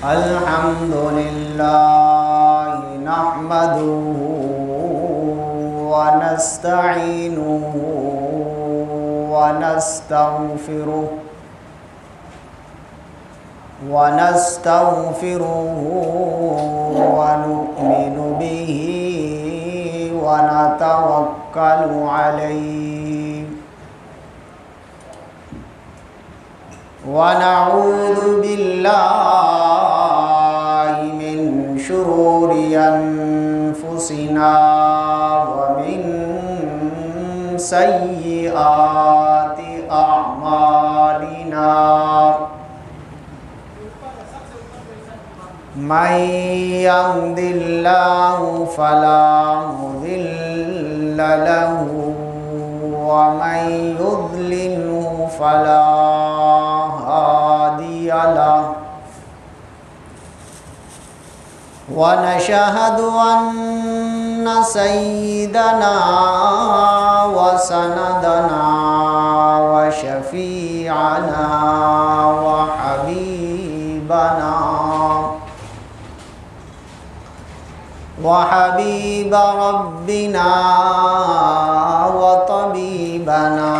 الحمد لله نحمده ونستعينه ونستغفره ونؤمن به ونتوكل عليه ونعوذ بالله من شرور أنفسنا ومن سيئات أعمالنا من يهد الله فلا مضل له ومن يضلله فلا هادي له ونشهد أن سيدنا وسندنا وشفيعنا وحبيب ربنا وطبيبنا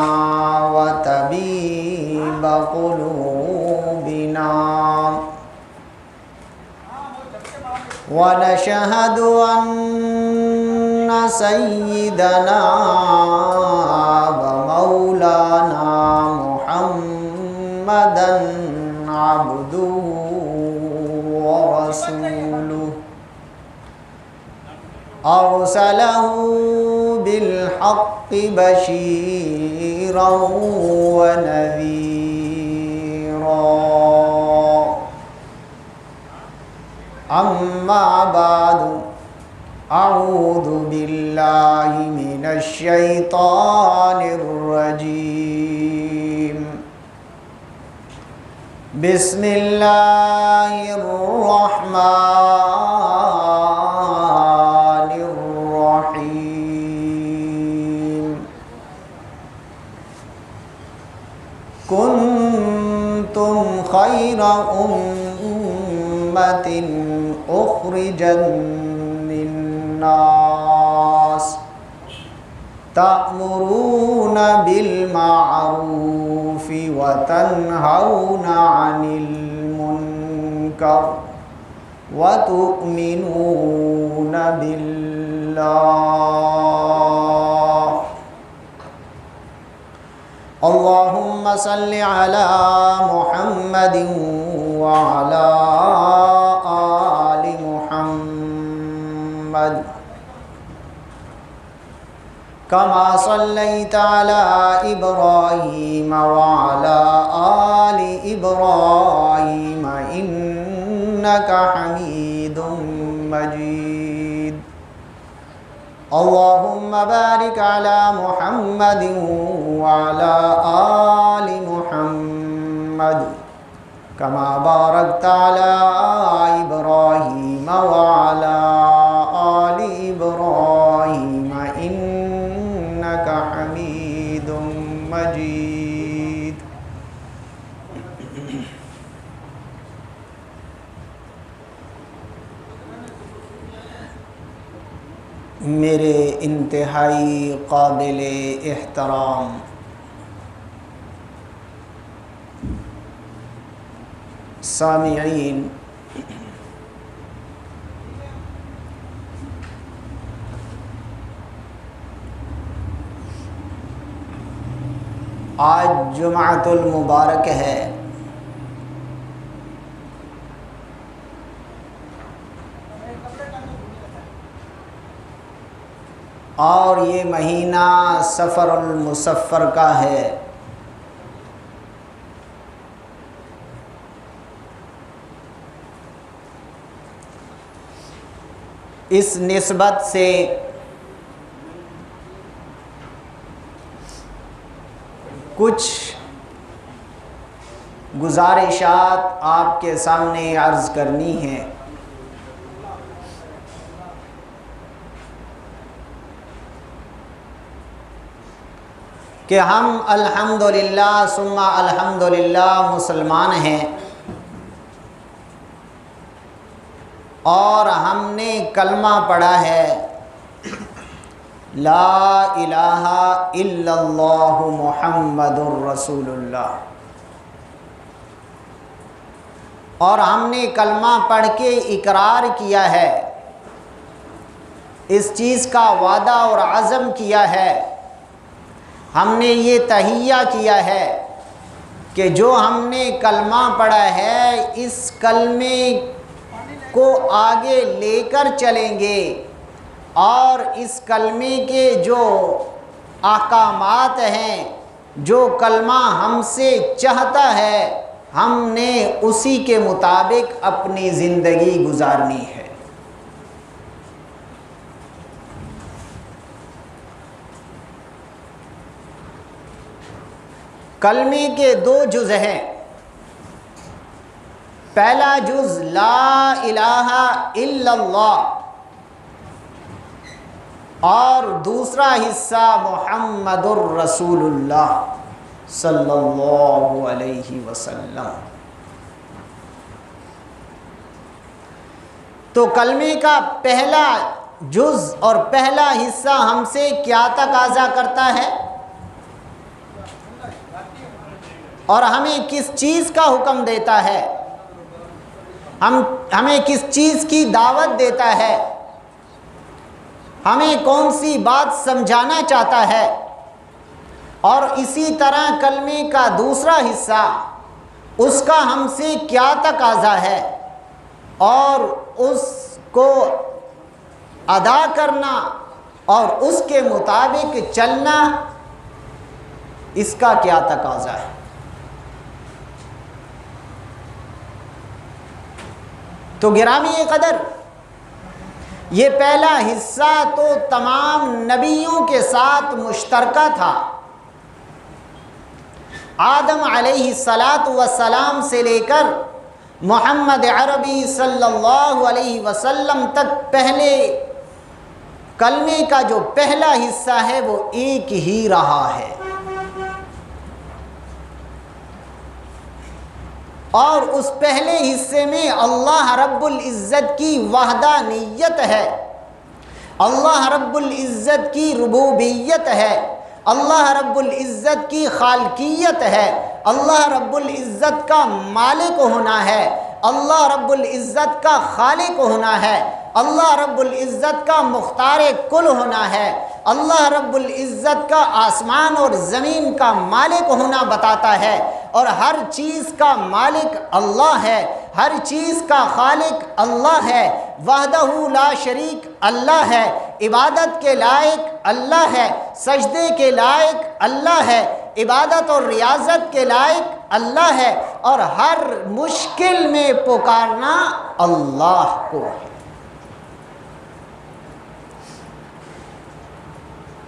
وطبيب قلوبنا ونشهد أن سيدنا ومولانا محمدا عبده ورسوله أرسله بالحق بشيرا ونذيرا أما بعد أعوذ بالله من الشيطان الرجيم بسم الله الرحمن الرحيم كنتم خير أمة أخرجت للناس تأمرون بالمعروف وتنهون عن المنكر وتؤمنون بالله اللهم صل على محمد وعلى آل محمد كما صليت على إبراهيم وعلى آل إبراهيم إنك حميد مجيد اللهم بارك على محمد وعلى آل محمد كما باركت على إبراهيم وعلى آل إبراهيم إنك حميد مجيد میرے انتہائی قابل احترام سامعین، آج جمعۃ المبارک ہے اور یہ مہینہ سفر المصفر کا ہے۔ اس نسبت سے کچھ گزارشات آپ کے سامنے عرض کرنی ہیں۔ کہ ہم الحمدللہ ثم الحمدللہ مسلمان ہیں اور ہم نے کلمہ پڑھا ہے لا الہ الا اللہ محمد الرسول اللہ، اور ہم نے کلمہ پڑھ کے اقرار کیا ہے، اس چیز کا وعدہ اور عزم کیا ہے، ہم نے یہ تہیہ کیا ہے کہ جو ہم نے کلمہ پڑھا ہے اس کلمے کو آگے لے کر چلیں گے، اور اس کلمے کے جو احکامات ہیں، جو کلمہ ہم سے چاہتا ہے، ہم نے اسی کے مطابق اپنی زندگی گزارنی ہے۔ کلمے کے دو جز ہیں، پہلا جز لا الہ الا اللہ اور دوسرا حصہ محمد الرسول اللہ صلی اللہ علیہ وسلم۔ تو کلمے کا پہلا جز اور پہلا حصہ ہم سے کیا تقاضا کرتا ہے اور ہمیں کس چیز کا حکم دیتا ہے، ہمیں کس چیز کی دعوت دیتا ہے، ہمیں کون سی بات سمجھانا چاہتا ہے، اور اسی طرح کلمے کا دوسرا حصہ اس کا ہم سے کیا تقاضا ہے اور اس کو ادا کرنا اور اس کے مطابق چلنا، اس کا کیا تقاضا ہے۔ تو گرامی قدر، یہ پہلا حصہ تو تمام نبیوں کے ساتھ مشترکہ تھا، آدم علیہ السلام سے لے کر محمد عربی صلی اللہ علیہ وسلم تک پہلے کلمے کا جو پہلا حصہ ہے وہ ایک ہی رہا ہے، اور اس پہلے حصے میں اللہ رب العزت کی وحدانیت ہے، اللہ رب العزت کی ربوبیت ہے، اللہ رب العزت کی خالقیت ہے، اللہ رب العزت کا مالک ہونا ہے، اللہ رب العزت کا خالق ہونا ہے، اللہ رب العزت کا مختار کل ہونا ہے، اللہ رب العزت کا آسمان اور زمین کا مالک ہونا بتاتا ہے، اور ہر چیز کا مالک اللہ ہے، ہر چیز کا خالق اللہ ہے، وحدہ لا شریک اللہ ہے، عبادت کے لائق اللہ ہے، سجدے کے لائق اللہ ہے، عبادت اور ریاضت کے لائق اللہ ہے، اور ہر مشکل میں پکارنا اللہ کو ہے۔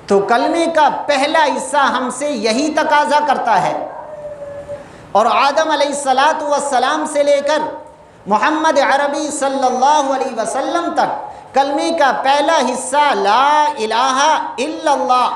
تو کلمے کا پہلا حصہ ہم سے یہی تقاضا کرتا ہے، اور آدم علیہ السلام سے لے کر محمد عربی صلی اللہ علیہ وسلم تک کلمے کا پہلا حصہ لا الہ الا اللہ،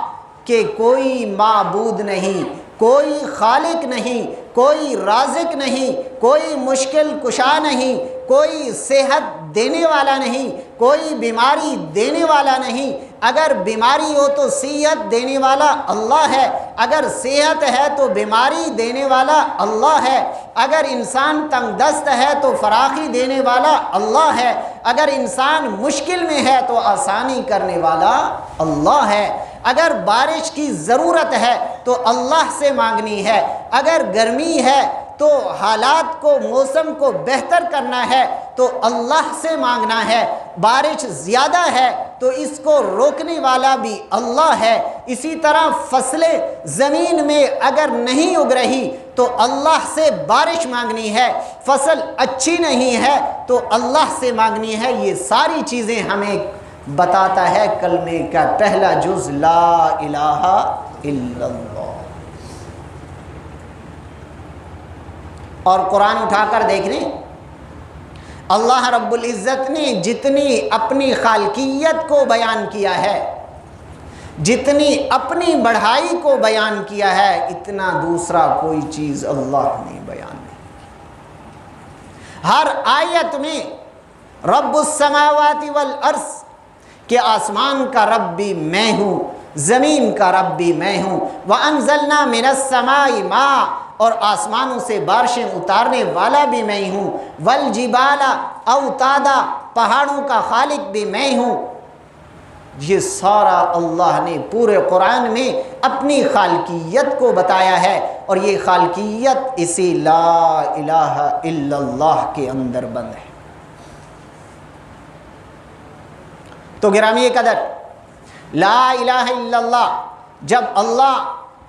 کہ کوئی معبود نہیں، کوئی خالق نہیں، کوئی رازق نہیں، کوئی مشکل کشا نہیں، کوئی صحت دینے والا نہیں، کوئی بیماری دینے والا نہیں، اگر بیماری ہو تو صحت دینے والا اللہ ہے، اگر صحت ہے تو بیماری دینے والا اللہ ہے، اگر انسان تنگ دست ہے تو فراخی دینے والا اللہ ہے، اگر انسان مشکل میں ہے تو آسانی کرنے والا اللہ ہے، اگر بارش کی ضرورت ہے تو اللہ سے مانگنی ہے، اگر گرمی ہے تو حالات کو، موسم کو بہتر کرنا ہے تو اللہ سے مانگنا ہے، بارش زیادہ ہے تو اس کو روکنے والا بھی اللہ ہے، اسی طرح فصلیں زمین میں اگر نہیں اگ رہی تو اللہ سے بارش مانگنی ہے، فصل اچھی نہیں ہے تو اللہ سے مانگنی ہے۔ یہ ساری چیزیں ہمیں بتاتا ہے کلمے کا پہلا جز لا الہ الا اللہ۔ اور قرآن اٹھا کر دیکھ لیں، اللہ رب العزت نے جتنی اپنی خالقیت کو بیان کیا ہے، جتنی اپنی بڑھائی کو بیان کیا ہے اتنا دوسرا کوئی چیز اللہ نے بیان نہیں۔ ہر آیت میں رب السماوات والارض کہ آسمان کا رب بھی میں ہوں، زمین کا رب بھی میں ہوں، وَأَنزَلْنَا مِنَ السَّمَاءِ مَاءً اور آسمانوں سے بارشیں اتارنے والا بھی میں ہوں، وَالْجِبَالَ أَوْتَادًا پہاڑوں کا خالق بھی میں ہوں۔ یہ سارا اللہ نے پورے قرآن میں اپنی خالقیت کو بتایا ہے، اور یہ خالقیت اسی لا الہ الا اللہ کے اندر بند ہے۔ تو گرامی قدر، لا الہ الا اللہ جب اللہ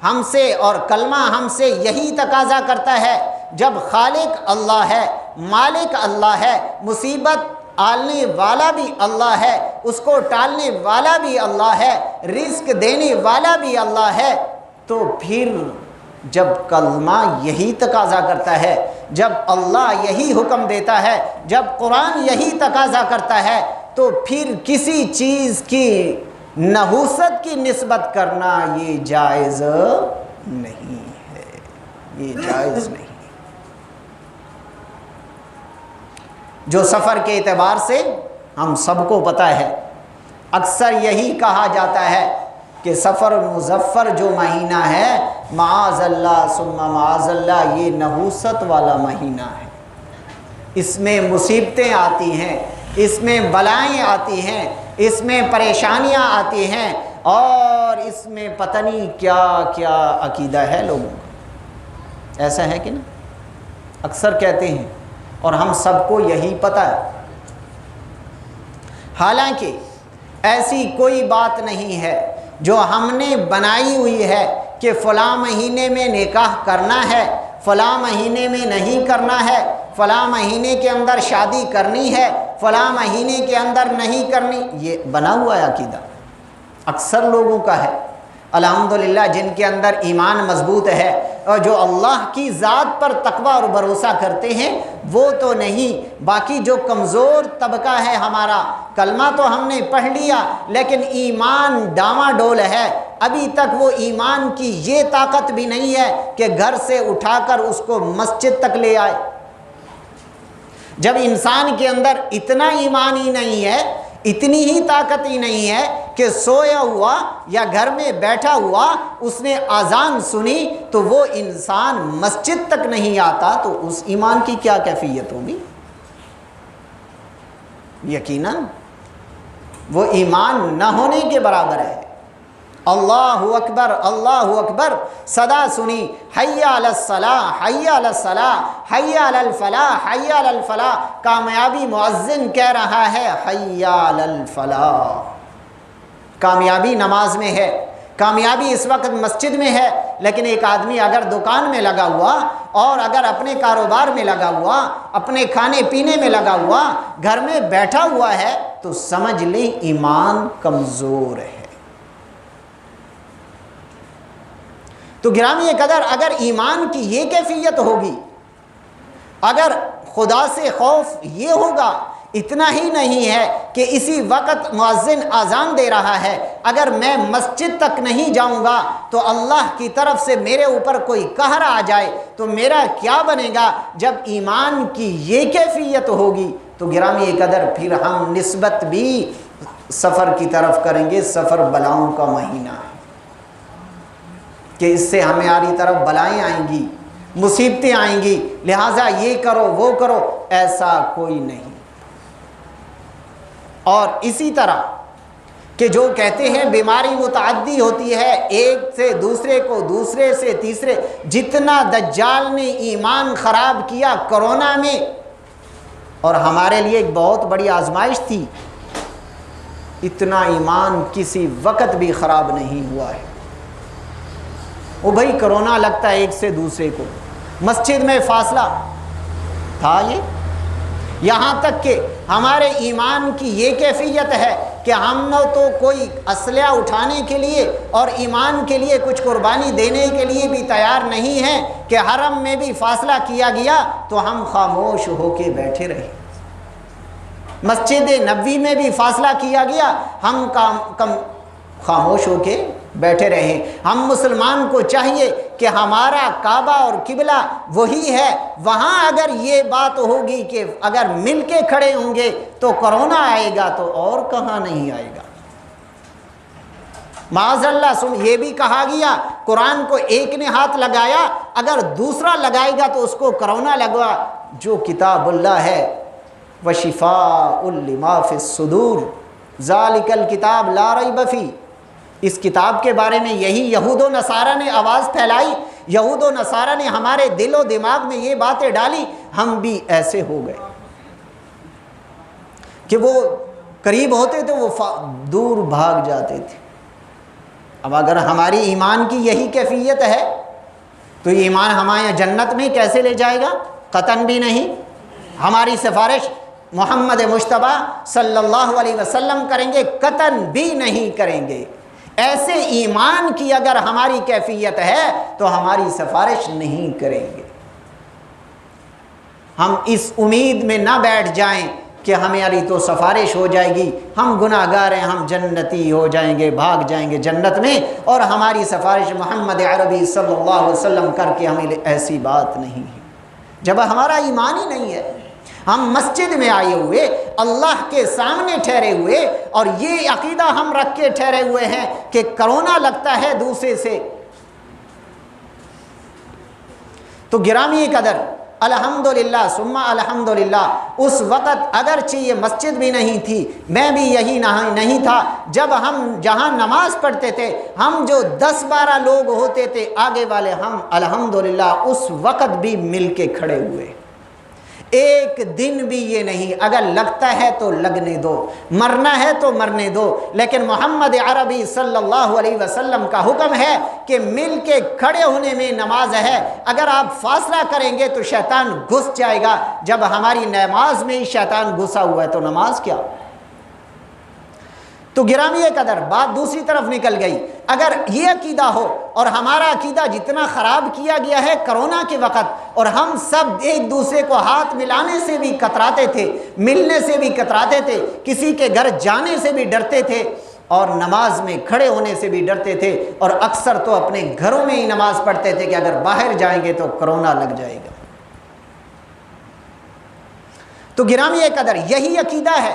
ہم سے اور کلمہ ہم سے یہی تقاضا کرتا ہے، جب خالق اللہ ہے، مالک اللہ ہے، مصیبت آلنے والا بھی اللہ ہے، اس کو ٹالنے والا بھی اللہ ہے، رزق دینے والا بھی اللہ ہے، تو پھر جب کلمہ یہی تقاضا کرتا ہے، جب اللہ یہی حکم دیتا ہے، جب قرآن یہی تقاضا کرتا ہے، تو پھر کسی چیز کی نحوست کی نسبت کرنا یہ جائز نہیں ہے، یہ جائز نہیں۔ جو سفر کے اعتبار سے ہم سب کو پتہ ہے، اکثر یہی کہا جاتا ہے کہ سفر مظفر جو مہینہ ہے، معاذ اللہ ثم معاذ اللہ، یہ نحوست والا مہینہ ہے، اس میں مصیبتیں آتی ہیں، اس میں بلائیں آتی ہیں، اس میں پریشانیاں آتی ہیں، اور اس میں پتہ نہیں کیا کیا عقیدہ ہے لوگوں کا۔ ایسا ہے کہ نہیں؟ اکثر کہتے ہیں، اور ہم سب کو یہی پتہ ہے۔ حالانکہ ایسی کوئی بات نہیں ہے جو ہم نے بنائی ہوئی ہے کہ فلاں مہینے میں نکاح کرنا ہے، فلاں مہینے میں نہیں کرنا ہے، فلاں مہینے کے اندر شادی کرنی ہے، فلاں مہینے کے اندر نہیں کرنی۔ یہ بنا ہوا ہے عقیدہ، اکثر لوگوں کا ہے۔ الحمدللہ جن کے اندر ایمان مضبوط ہے اور جو اللہ کی ذات پر تقوی اور بھروسہ کرتے ہیں وہ تو نہیں، باقی جو کمزور طبقہ ہے ہمارا، کلمہ تو ہم نے پڑھ لیا لیکن ایمان ڈاواں ڈول ہے، ابھی تک وہ ایمان کی یہ طاقت بھی نہیں ہے کہ گھر سے اٹھا کر اس کو مسجد تک لے آئے۔ جب انسان کے اندر اتنا ایمان ہی نہیں ہے، اتنی ہی طاقت ہی نہیں ہے کہ سویا ہوا یا گھر میں بیٹھا ہوا اس نے اذان سنی تو وہ انسان مسجد تک نہیں آتا، تو اس ایمان کی کیا کیفیت ہوگی؟ یقیناً وہ ایمان نہ ہونے کے برابر ہے۔ اللہ اکبر اللہ اکبر صدا سنی، حی علی الصلاح حی علی الصلاح حی علی الفلاح حی علی الفلاح، کامیابی مؤذن کہہ رہا ہے حی علی الفلاح۔ کامیابی نماز میں ہے، کامیابی اس وقت مسجد میں ہے، لیکن ایک آدمی اگر دکان میں لگا ہوا اور اگر اپنے کاروبار میں لگا ہوا، اپنے کھانے پینے میں لگا ہوا، گھر میں بیٹھا ہوا ہے، تو سمجھ لیں ایمان کمزور ہے۔ تو گرامی قدر، اگر ایمان کی یہ کیفیت ہوگی، اگر خدا سے خوف یہ ہوگا، اتنا ہی نہیں ہے کہ اسی وقت مؤذن اذان دے رہا ہے، اگر میں مسجد تک نہیں جاؤں گا تو اللہ کی طرف سے میرے اوپر کوئی قہر آ جائے تو میرا کیا بنے گا؟ جب ایمان کی یہ کیفیت ہوگی تو گرامی قدر پھر ہم نسبت بھی سفر کی طرف کریں گے۔ سفر بلاؤں کا مہینہ ہے کہ اس سے ہماری طرف بلائیں آئیں گی، مصیبتیں آئیں گی، لہٰذا یہ کرو وہ کرو، ایسا کوئی نہیں۔ اور اسی طرح کہ جو کہتے ہیں بیماری متعدی ہوتی ہے، ایک سے دوسرے کو، دوسرے سے تیسرے، جتنا دجال نے ایمان خراب کیا کرونا میں، اور ہمارے لیے ایک بہت بڑی آزمائش تھی، اتنا ایمان کسی وقت بھی خراب نہیں ہوا ہے۔ وہ بھائی کرونا لگتا ہے ایک سے دوسرے کو، مسجد میں فاصلہ تھا، یہاں تک کہ ہمارے ایمان کی یہ کیفیت ہے کہ ہم نہ تو کوئی اسلحہ اٹھانے کے لیے اور ایمان کے لیے کچھ قربانی دینے کے لیے بھی تیار نہیں ہیں کہ حرم میں بھی فاصلہ کیا گیا تو ہم خاموش ہو کے بیٹھے رہے، مسجد نبوی میں بھی فاصلہ کیا گیا، ہم خاموش ہو کے بیٹھے رہیں۔ ہم مسلمان کو چاہیے کہ ہمارا کعبہ اور قبلہ وہی ہے، وہاں اگر یہ بات ہوگی کہ اگر مل کے کھڑے ہوں گے تو کرونا آئے گا، تو اور کہاں نہیں آئے گا۔ معاذ اللہ یہ بھی کہا گیا قرآن کو ایک نے ہاتھ لگایا، اگر دوسرا لگائے گا تو اس کو کرونا لگا۔ جو کتاب اللہ ہے وَشِفَاءٌ لِمَا فِي الصُّدُورِ ذَلِكَ الْكِتَابُ لَا رَيْبَ فِيهِ، اس کتاب کے بارے میں یہی یہود و نصارہ نے آواز پھیلائی، یہود و نصارہ نے ہمارے دل و دماغ میں یہ باتیں ڈالی، ہم بھی ایسے ہو گئے کہ وہ قریب ہوتے تو وہ دور بھاگ جاتے تھے۔ اب اگر ہماری ایمان کی یہی کیفیت ہے تو یہ ایمان ہمارے جنت میں کیسے لے جائے گا؟ قطعاً بھی نہیں۔ ہماری سفارش محمد مجتبی صلی اللہ علیہ وسلم کریں گے؟ قطعاً بھی نہیں کریں گے۔ ایسے ایمان کی اگر ہماری کیفیت ہے تو ہماری سفارش نہیں کریں گے۔ ہم اس امید میں نہ بیٹھ جائیں کہ ہماری تو سفارش ہو جائے گی، ہم گناہ گار ہیں، ہم جنتی ہو جائیں گے، بھاگ جائیں گے جنت میں، اور ہماری سفارش محمد عربی صلی اللہ علیہ وسلم کر کے ہمیں ایسی بات نہیں ہے۔ جب ہمارا ایمان ہی نہیں ہے، ہم مسجد میں آئے ہوئے، اللہ کے سامنے ٹھہرے ہوئے، اور یہ عقیدہ ہم رکھ کے ٹھہرے ہوئے ہیں کہ کرونا لگتا ہے دوسرے سے، تو گرامی قدر الحمدللہ ثم الحمدللہ اس وقت اگرچہ یہ مسجد بھی نہیں تھی، میں بھی یہی نہیں تھا، جب ہم جہاں نماز پڑھتے تھے ہم جو 10-12 لوگ ہوتے تھے آگے والے، ہم الحمدللہ اس وقت بھی مل کے کھڑے ہوئے۔ ایک دن بھی یہ نہیں، اگر لگتا ہے تو لگنے دو، مرنا ہے تو مرنے دو، لیکن محمد عربی صلی اللہ علیہ وسلم کا حکم ہے کہ مل کے کھڑے ہونے میں نماز ہے۔ اگر آپ فاصلہ کریں گے تو شیطان گھس جائے گا، جب ہماری نماز میں ہی شیطان گھسا ہوا ہے تو نماز کیا؟ تو گرامی قدر بات دوسری طرف نکل گئی۔ اگر یہ عقیدہ ہو، اور ہمارا عقیدہ جتنا خراب کیا گیا ہے کرونا کے وقت، اور ہم سب ایک دوسرے کو ہاتھ ملانے سے بھی کتراتے تھے، ملنے سے بھی کتراتے تھے، کسی کے گھر جانے سے بھی ڈرتے تھے، اور نماز میں کھڑے ہونے سے بھی ڈرتے تھے، اور اکثر تو اپنے گھروں میں ہی نماز پڑھتے تھے کہ اگر باہر جائیں گے تو کرونا لگ جائے گا۔ تو گرامی قدر یہی عقیدہ ہے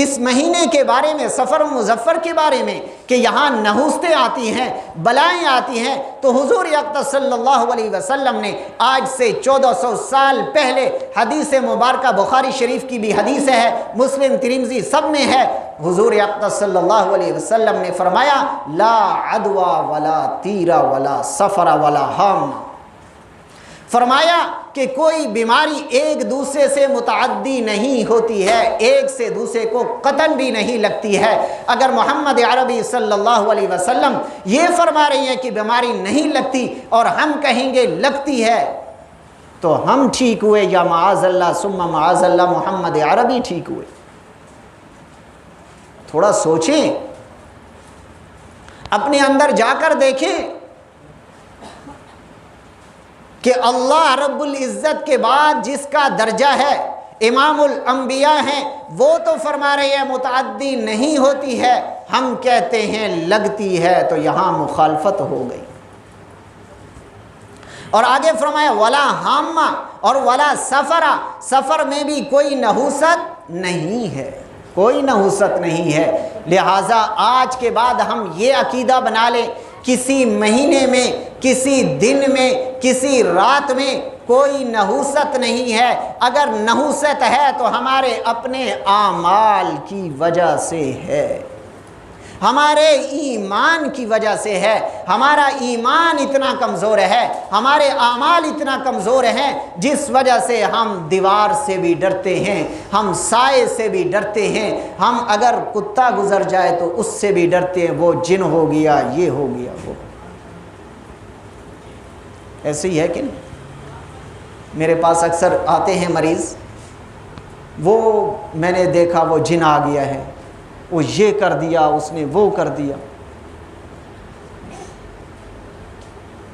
اس مہینے کے بارے میں، سفر مظفر کے بارے میں، کہ یہاں نحوستیں آتی ہیں، بلائیں آتی ہیں، تو حضور اقدس صلی اللہ علیہ وسلم نے آج سے 1400 سال پہلے، حدیث مبارکہ بخاری شریف کی بھی حدیث ہے، مسلم ترمذی سب میں ہے، حضور اقدس صلی اللہ علیہ وسلم نے فرمایا لا عدوى ولا تیرا ولا سفر ولا ہام، فرمایا کہ کوئی بیماری ایک دوسرے سے متعدی نہیں ہوتی ہے، ایک سے دوسرے کو قطعاً بھی نہیں لگتی ہے۔ اگر محمد عربی صلی اللہ علیہ وسلم یہ فرما رہی ہیں کہ بیماری نہیں لگتی، اور ہم کہیں گے لگتی ہے، تو ہم ٹھیک ہوئے یا معاذ اللہ ثم معاذ اللہ محمد عربی ٹھیک ہوئے؟ تھوڑا سوچیں، اپنے اندر جا کر دیکھیں کہ اللہ رب العزت کے بعد جس کا درجہ ہے، امام الانبیاء ہیں، وہ تو فرما رہے ہیں متعدی نہیں ہوتی ہے، ہم کہتے ہیں لگتی ہے، تو یہاں مخالفت ہو گئی۔ اور آگے فرمایا ولا ہامہ اور ولا سفرہ، سفر میں بھی کوئی نحوست نہیں ہے، کوئی نحوست نہیں ہے۔ لہٰذا آج کے بعد ہم یہ عقیدہ بنا لیں، کسی مہینے میں، کسی دن میں، کسی رات میں کوئی نحوست نہیں ہے۔ اگر نحوست ہے تو ہمارے اپنے اعمال کی وجہ سے ہے، ہمارے ایمان کی وجہ سے ہے۔ ہمارا ایمان اتنا کمزور ہے، ہمارے اعمال اتنا کمزور ہیں، جس وجہ سے ہم دیوار سے بھی ڈرتے ہیں، ہم سائے سے بھی ڈرتے ہیں، ہم اگر کتا گزر جائے تو اس سے بھی ڈرتے ہیں، وہ جن ہو گیا، یہ ہو گیا، وہ ایسے ہی ہے کہ نہیں؟ میرے پاس اکثر آتے ہیں مریض، وہ میں نے دیکھا وہ جن آ گیا ہے، وہ یہ کر دیا، اس نے وہ کر دیا۔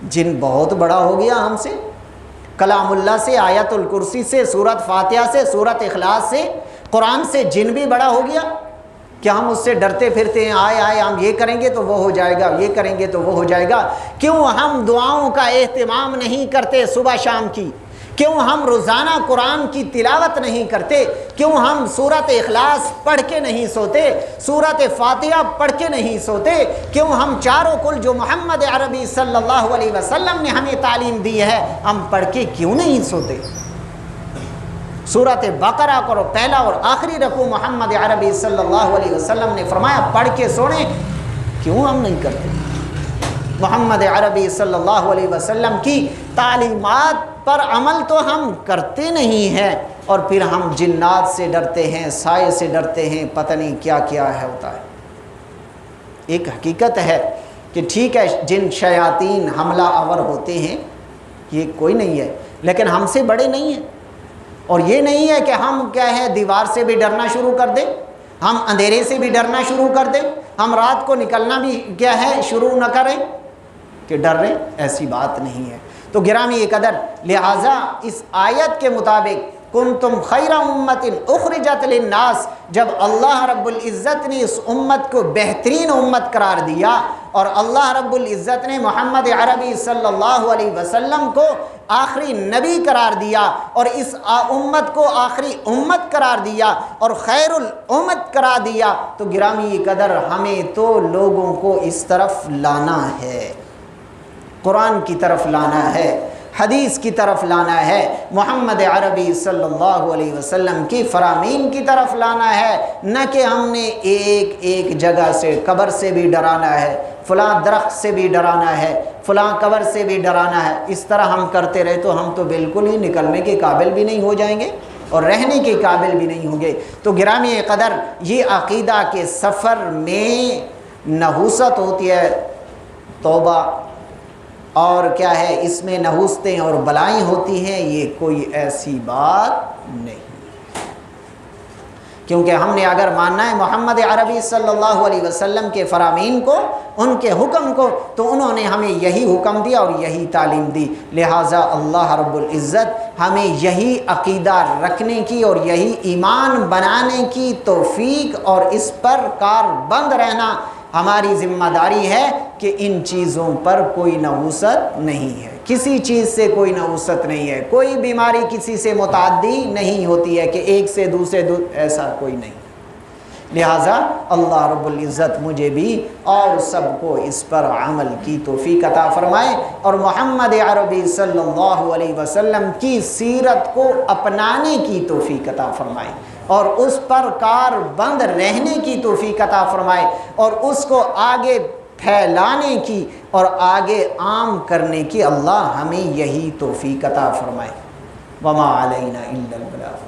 جن بہت بڑا ہو گیا ہم سے، کلام اللہ سے، آیت الکرسی سے، سورت فاتحہ سے، سورت اخلاص سے، قرآن سے جن بھی بڑا ہو گیا۔ کہ ہم اس سے ڈرتے پھرتے ہیں، آئے ہم یہ کریں گے تو وہ ہو جائے گا، یہ کریں گے تو وہ ہو جائے گا؟ کیوں ہم دعاؤں کا اہتمام نہیں کرتے صبح شام کی؟ کیوں ہم روزانہ قرآن کی تلاوت نہیں کرتے؟ کیوں ہم سورۃ اخلاص پڑھ کے نہیں سوتے، سورۃ فاتحہ پڑھ کے نہیں سوتے؟ کیوں ہم چاروں کل جو محمد عربی صلی اللہ علیہ وسلم نے ہمیں تعلیم دی ہے ہم پڑھ کے کیوں نہیں سوتے؟ سورۃ بقرہ کرو، پہلا اور آخری رکوع محمد عربی صلی اللہ علیہ وسلم نے فرمایا پڑھ کے سونے، کیوں ہم نہیں کرتے؟ محمد عربی صلی اللہ علیہ وسلم کی تعلیمات پر عمل تو ہم کرتے نہیں ہیں، اور پھر ہم جنات سے ڈرتے ہیں، سائے سے ڈرتے ہیں، پتہ نہیں کیا کیا ہے ہوتا ہے۔ ایک حقیقت ہے کہ ٹھیک ہے جن شیاطین حملہ آور ہوتے ہیں یہ کوئی نہیں ہے، لیکن ہم سے بڑے نہیں ہیں، اور یہ نہیں ہے کہ ہم کیا ہے دیوار سے بھی ڈرنا شروع کر دیں، ہم اندھیرے سے بھی ڈرنا شروع کر دیں، ہم رات کو نکلنا بھی کیا ہے شروع نہ کریں کہ ڈر رہے، ایسی بات نہیں ہے۔ تو گرامی قدر، لہٰذا اس آیت کے مطابق کنتم خیر امت اخرجت للناس، جب اللہ رب العزت نے اس امت کو بہترین امت قرار دیا، اور اللہ رب العزت نے محمد عربی صلی اللہ علیہ وسلم کو آخری نبی قرار دیا، اور اس امت کو آخری امت قرار دیا اور خیر الامت قرار دیا، تو گرامی قدر ہمیں تو لوگوں کو اس طرف لانا ہے، قرآن کی طرف لانا ہے، حدیث کی طرف لانا ہے، محمد عربی صلی اللہ علیہ وسلم کی فرامین کی طرف لانا ہے، نہ کہ ہم نے ایک ایک جگہ سے، قبر سے بھی ڈرانا ہے، فلاں درخت سے بھی ڈرانا ہے، فلاں قبر سے بھی ڈرانا ہے۔ اس طرح ہم کرتے رہے تو ہم تو بالکل ہی نکلنے کے قابل بھی نہیں ہو جائیں گے اور رہنے کے قابل بھی نہیں ہوں گے۔ تو گرامی قدر، یہ عقیدہ کے سفر میں نحوست ہوتی ہے، توبہ، اور کیا ہے اس میں نحوستیں اور بلائیں ہوتی ہیں، یہ کوئی ایسی بات نہیں، کیونکہ ہم نے اگر ماننا ہے محمد عربی صلی اللہ علیہ وسلم کے فرامین کو، ان کے حکم کو، تو انہوں نے ہمیں یہی حکم دیا اور یہی تعلیم دی، لہٰذا اللہ رب العزت ہمیں یہی عقیدہ رکھنے کی اور یہی ایمان بنانے کی توفیق اور اس پر کاربند رہنا ہماری ذمہ داری ہے کہ ان چیزوں پر کوئی نحوست نہیں ہے، کسی چیز سے کوئی نحوست نہیں ہے، کوئی بیماری کسی سے متعدی نہیں ہوتی ہے کہ ایک سے دوسرے ایسا کوئی نہیں۔ لہٰذا اللہ رب العزت مجھے بھی اور سب کو اس پر عمل کی توفیق عطا فرمائے، اور محمد عربی صلی اللہ علیہ وسلم کی سیرت کو اپنانے کی توفیق عطا فرمائے، اور اس پر کار بند رہنے کی توفیق عطا فرمائے، اور اس کو آگے پھیلانے کی اور آگے عام کرنے کی اللہ ہمیں یہی توفیق عطا فرمائے۔ وما علینا الا البلاغ۔